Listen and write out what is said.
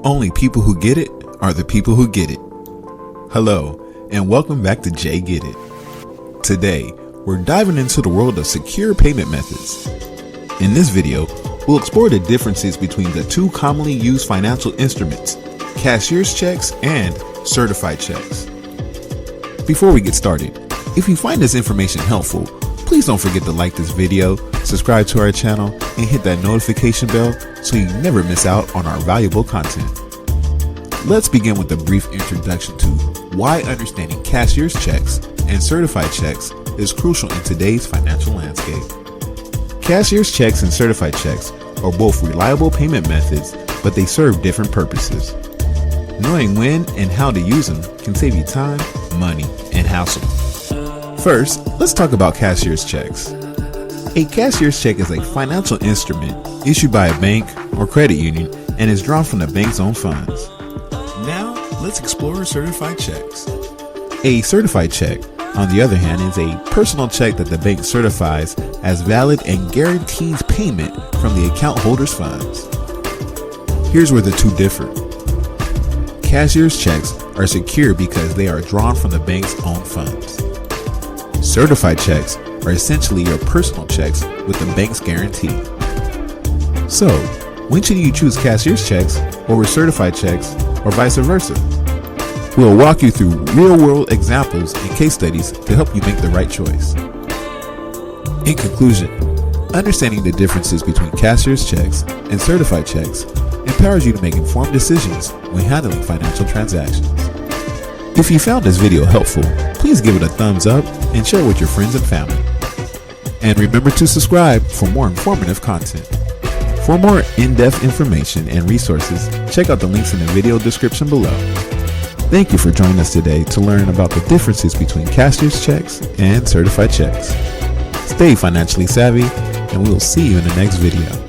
Only people who get it are the people who get it. Hello, and welcome back to Jay Get It. Today, we're diving into the world of secure payment methods. In this video, we'll explore the differences between the two commonly used financial instruments, cashier's checks and certified checks. Before we get started, if you find this information helpful, please don't forget to like this video, subscribe to our channel, and hit that notification bell so you never miss out on our valuable content. Let's begin with a brief introduction to why understanding cashier's checks and certified checks is crucial in today's financial landscape. Cashier's checks and certified checks are both reliable payment methods, but they serve different purposes. Knowing when and how to use them can save you time, money, and hassle. First, let's talk about cashier's checks. A cashier's check is a financial instrument issued by a bank or credit union and is drawn from the bank's own funds. Now, let's explore certified checks. A certified check, on the other hand, is a personal check that the bank certifies as valid and guarantees payment from the account holder's funds. Here's where the two differ. Cashier's checks are secure because they are drawn from the bank's own funds. Certified checks are essentially your personal checks with the bank's guarantee. So, when should you choose cashier's checks over certified checks or vice versa? We'll walk you through real-world examples and case studies to help you make the right choice. In conclusion, understanding the differences between cashier's checks and certified checks empowers you to make informed decisions when handling financial transactions. If you found this video helpful, please give it a thumbs up and share it with your friends and family. And remember to subscribe for more informative content. For more in-depth information and resources, check out the links in the video description below. Thank you for joining us today to learn about the differences between cashier's checks and certified checks. Stay financially savvy, and we will see you in the next video.